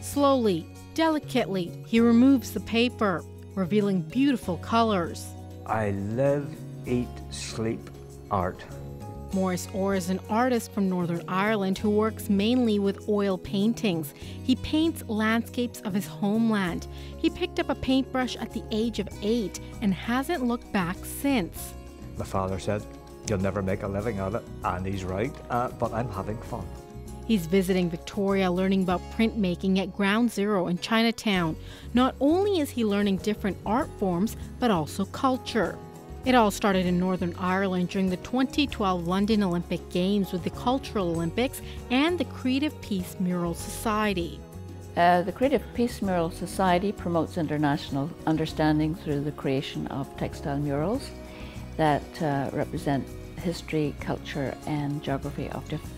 Slowly, delicately, he removes the paper, revealing beautiful colors. I live, eat, sleep art. Maurice Orr is an artist from Northern Ireland who works mainly with oil paintings. He paints landscapes of his homeland. He picked up a paintbrush at the age of 8 and hasn't looked back since. My father said, "You'll never make a living at it," and he's right, but I'm having fun. He's visiting Victoria, learning about printmaking at Ground Zero in Chinatown. Not only is he learning different art forms, but also culture. It all started in Northern Ireland during the 2012 London Olympic Games with the Cultural Olympics and the Creative Peace Mural Society. The Creative Peace Mural Society promotes international understanding through the creation of textile murals that represent history, culture, and geography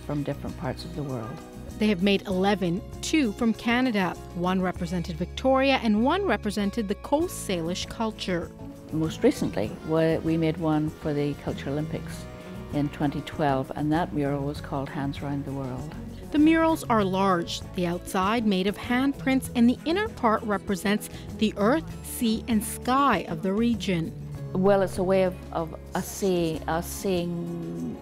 from different parts of the world. They have made 11, 2 from Canada. One represented Victoria and one represented the Coast Salish culture. Most recently, we made one for the Cultural Olympics in 2012, and that mural was called Hands Around the World. The murals are large, the outside made of handprints, and the inner part represents the earth, sea, and sky of the region. Well, it's a way of us seeing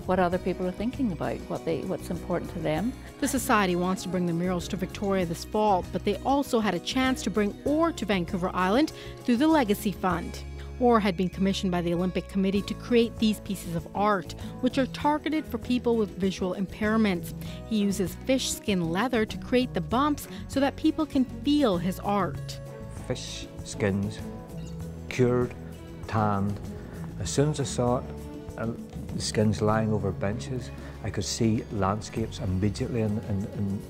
what other people are thinking about, what's important to them. The Society wants to bring the murals to Victoria this fall, but they also had a chance to bring Orr to Vancouver Island through the Legacy Fund. Orr had been commissioned by the Olympic Committee to create these pieces of art, which are targeted for people with visual impairments. He uses fish skin leather to create the bumps so that people can feel his art. Fish skins, cured, tanned. As soon as I saw it, the skins lying over benches, I could see landscapes immediately in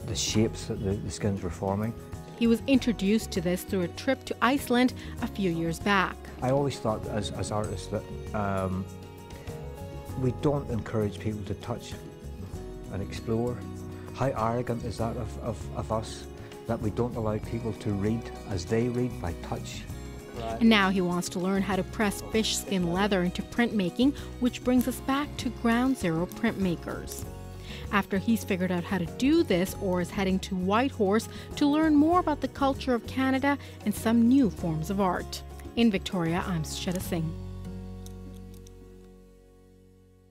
the shapes that the skins were forming. He was introduced to this through a trip to Iceland a few years back. I always thought as artists that we don't encourage people to touch and explore. How arrogant is that of us, that we don't allow people to read as they read by touch? And now he wants to learn how to press fish skin leather into printmaking, which brings us back to Ground Zero printmakers. After he's figured out how to do this, Orr is heading to Whitehorse to learn more about the culture of Canada and some new forms of art. In Victoria, I'm Sucheta Singh.